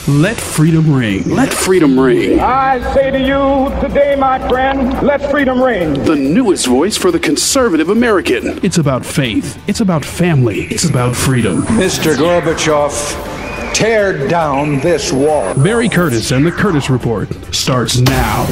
Let freedom ring. Let freedom ring. I say to you today, my friend, let freedom ring. The newest voice for the conservative American. It's about faith. It's about family. It's about freedom. Mr. Gorbachev, tear down this wall. Barry Curtis and the Curtis Report starts now.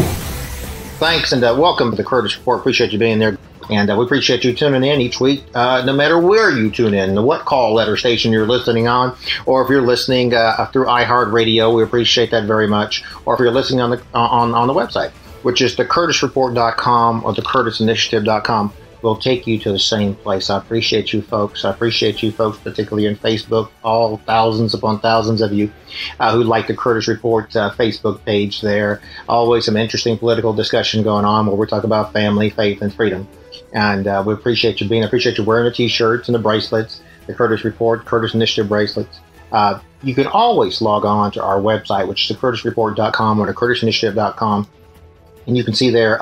Thanks, and welcome to the Curtis Report. Appreciate you being there. And we appreciate you tuning in each week, no matter where you tune in, what call letter station you're listening on, or if you're listening through iHeartRadio, we appreciate that very much. Or if you're listening on the website, which is thecurtisreport.com or thecurtisinitiative.com, will take you to the same place. I appreciate you folks. I appreciate you folks, particularly in Facebook, all thousands upon thousands of you who like the Curtis Report Facebook page there. Always some interesting political discussion going on where we talk about family, faith, and freedom. And we appreciate you I appreciate you wearing the T-shirts and the bracelets, the Curtis Report, Curtis Initiative bracelets. You can always log on to our website, which is thecurtisreport.com or thecurtisinitiative.com. And you can see there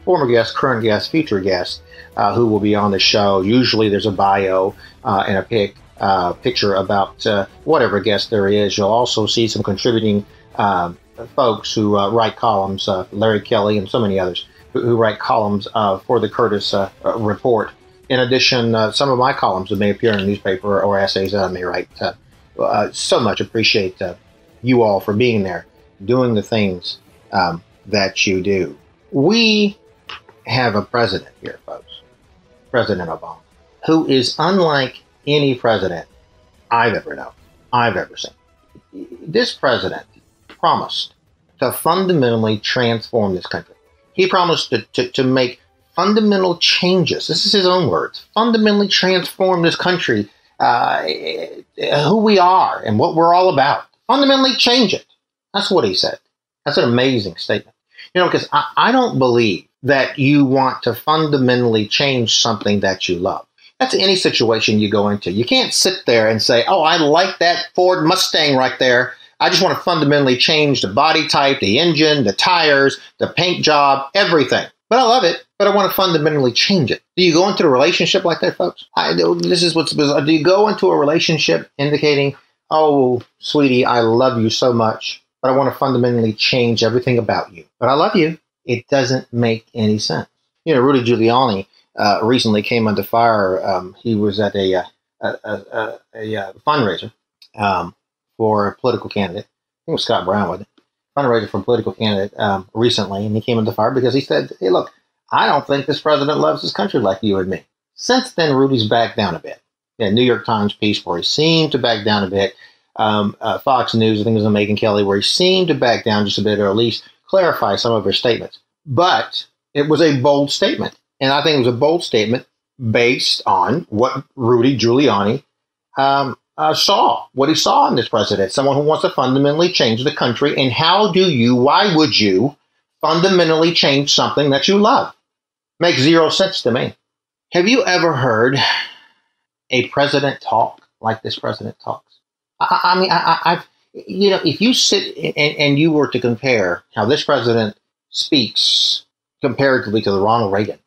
former guests, current guests, future guests who will be on the show. Usually there's a bio and a picture about whatever guest there is. You'll also see some contributing folks who write columns, Larry Kelly and so many others who write columns for the Curtis Report. In addition, some of my columns that may appear in a newspaper or essays that I may write. So much appreciate you all for being there, doing the things that you do. We have a president here, folks, President Obama, who is unlike any president I've ever known, I've ever seen. This president promised to fundamentally transform this country. He promised to make fundamental changes. This is his own words. Fundamentally transform this country, who we are and what we're all about. Fundamentally change it. That's what he said. That's an amazing statement. You know, because I don't believe that you want to fundamentally change something that you love. That's any situation you go into. You can't sit there and say, oh, I like that Ford Mustang right there. I just want to fundamentally change the body type, the engine, the tires, the paint job, everything. But I love it, but I want to fundamentally change it. Do you go into a relationship like that, folks? This is what's bizarre. Do you go into a relationship indicating, oh, sweetie, I love you so much, but I want to fundamentally change everything about you. But I love you. It doesn't make any sense. You know, Rudy Giuliani recently came under fire. He was at a fundraiser for a political candidate. I think it was Scott Brown with it. Fundraiser for a political candidate recently, and he came under fire because he said, hey, look, I don't think this president loves his country like you and me. Since then, Rudy's backed down a bit. Yeah, New York Times piece where he seemed to back down a bit. Fox News, I think it was on Megyn Kelly, where he seemed to back down just a bit, or at least clarify some of his statements. But it was a bold statement. And I think it was a bold statement based on what Rudy Giuliani saw, what he saw in this president, someone who wants to fundamentally change the country. And why would you fundamentally change something that you love? Makes zero sense to me. Have you ever heard a president talk like this president talks? I've if you sit and you were to compare how this president speaks comparatively to the Ronald Reagan,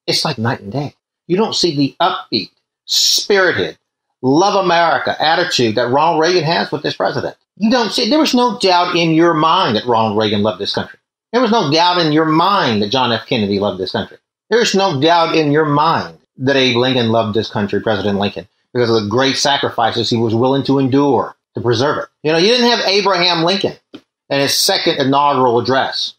it's like night and day. You don't see the upbeat, spirited, love America attitude that Ronald Reagan has with this president. You don't see. There was no doubt in your mind that Ronald Reagan loved this country. There was no doubt in your mind that John F. Kennedy loved this country. There's no doubt in your mind that Abe Lincoln loved this country, President Lincoln, because of the great sacrifices he was willing to endure to preserve it. You know, you didn't have Abraham Lincoln in his second inaugural address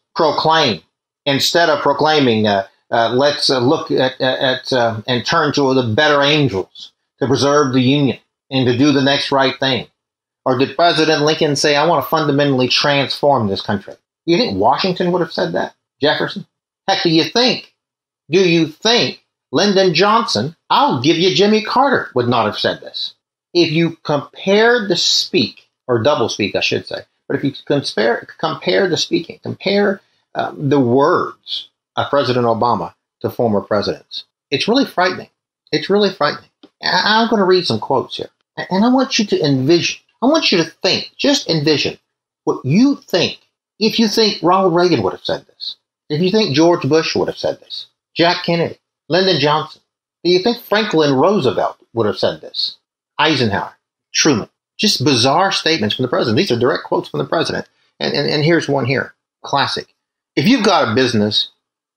instead of proclaiming, let's look at and turn to the better angels to preserve the Union and to do the next right thing. Or did President Lincoln say, I want to fundamentally transform this country? Do you think Washington would have said that? Jefferson? Heck, do you think Lyndon Johnson, I'll give you Jimmy Carter, would not have said this? If you compare the speak, or double speak, I should say, but if you compare the speaking, compare the words of President Obama to former presidents, it's really frightening. It's really frightening. I'm going to read some quotes here. And I want you to envision, I want you to think, just envision what you think if you think Ronald Reagan would have said this, if you think George Bush would have said this, Jack Kennedy, Lyndon Johnson, do you think Franklin Roosevelt would have said this? Eisenhower, Truman, Just bizarre statements from the president. These are direct quotes from the president. And here's one here. Classic. If you've got a business,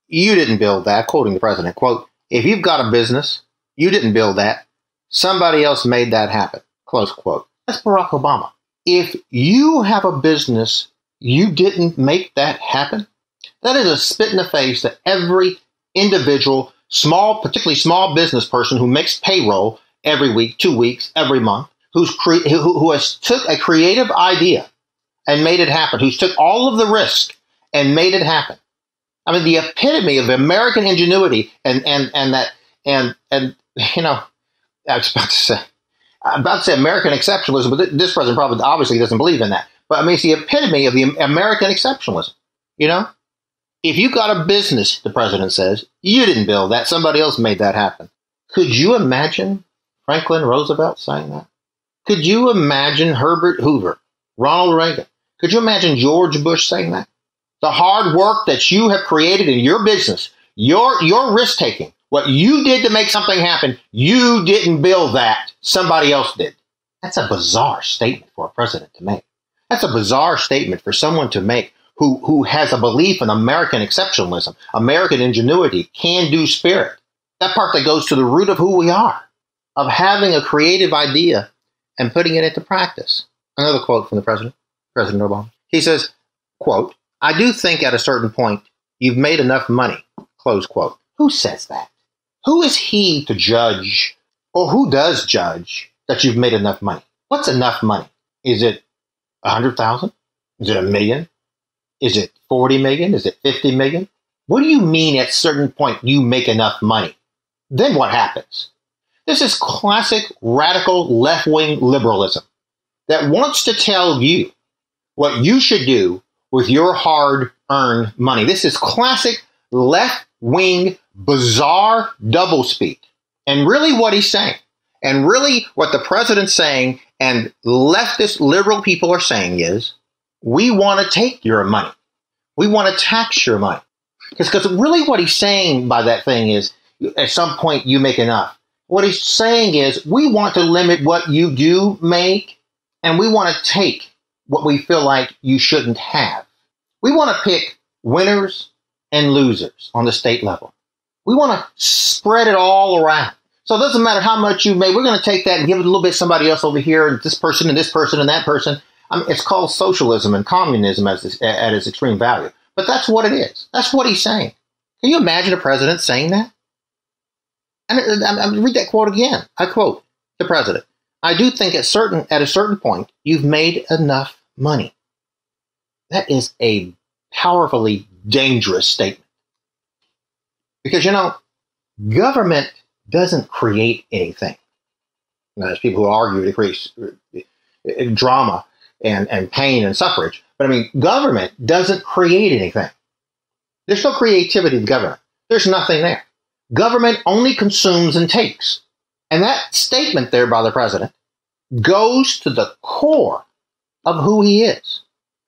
you didn't build that. Quoting the president, quote, if you've got a business, you didn't build that. Somebody else made that happen. Close quote. That's Barack Obama. If you have a business, you didn't make that happen. That is a spit in the face to every individual, particularly small business person who makes payroll every week, 2 weeks, every month, who has took a creative idea and made it happen, who's took all of the risk and made it happen. I mean, the epitome of American ingenuity and you know, I was about to say American exceptionalism, but this president probably obviously doesn't believe in that. But I mean, it's the epitome of the American exceptionalism. You know, if you got a business, the president says, you didn't build that. Somebody else made that happen. Could you imagine Franklin Roosevelt saying that? Could you imagine Herbert Hoover, Ronald Reagan? Could you imagine George Bush saying that? The hard work that you have created in your business, your risk taking, what you did to make something happen, you didn't build that. Somebody else did. That's a bizarre statement for a president to make. That's a bizarre statement for someone to make who has a belief in American exceptionalism, American ingenuity, can-do spirit. That part that goes to the root of who we are, of having a creative idea and putting it into practice. Another quote from the president, President Obama. He says, quote, I do think at a certain point you've made enough money, close quote. Who says that? Who is he to judge, or who does judge that you've made enough money? What's enough money? Is it 100,000? Is it 1 million? Is it 40 million? Is it 50 million? What do you mean at a certain point you make enough money? Then what happens? This is classic radical left-wing liberalism that wants to tell you what you should do with your hard-earned money. This is classic left-wing, bizarre doublespeak. And really what he's saying, and really what the president's saying, and leftist liberal people are saying is, we want to take your money. We want to tax your money. Because really what he's saying by that thing is, at some point you make enough. What he's saying is, we want to limit what you do make, and we want to take what we feel like you shouldn't have. We want to pick winners and losers on the state level. We want to spread it all around. So it doesn't matter how much you make. We're going to take that and give it a little bit to somebody else over here, and this person and this person and that person. I mean, it's called socialism and communism at its extreme value. But that's what it is. That's what he's saying. Can you imagine a president saying that? And read that quote again. I quote the president. I do think at a certain point, you've made enough money. That is a powerfully dangerous statement. Because, you know, government doesn't create anything. Now, there's people who argue it creates drama and pain and suffrage. But I mean, government doesn't create anything. There's no creativity in government. There's nothing there. Government only consumes and takes. And that statement there by the president goes to the core of who he is.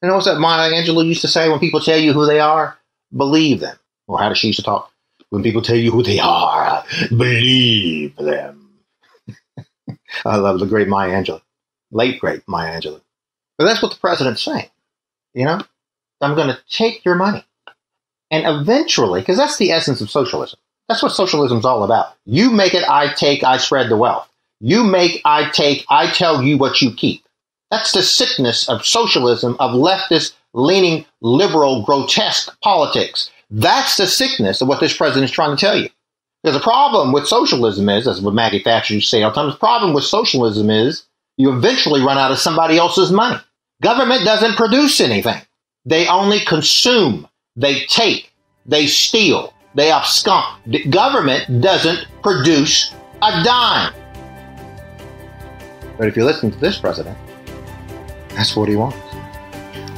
You know what's that Maya Angelou used to say, when people tell you who they are, believe them. Or how does she used to talk? When people tell you who they are, believe them. I love the great Maya Angelou. Late great Maya Angelou. But that's what the president's saying. You know, I'm going to take your money. And eventually, because that's the essence of socialism. That's what socialism's all about. You make it, I take, I spread the wealth. You make, I take, I tell you what you keep. That's the sickness of socialism, of leftist, leaning, liberal, grotesque politics. That's the sickness of what this president is trying to tell you. Because the problem with socialism is, as what Maggie Thatcher used to say all the time, the problem with socialism is you eventually run out of somebody else's money. Government doesn't produce anything. They only consume. They take. They steal. They abscond. The government doesn't produce a dime. But if you listen to this president, that's what he wants.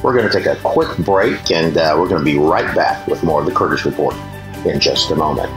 We're going to take a quick break, and we're going to be right back with more of the Curtis Report in just a moment.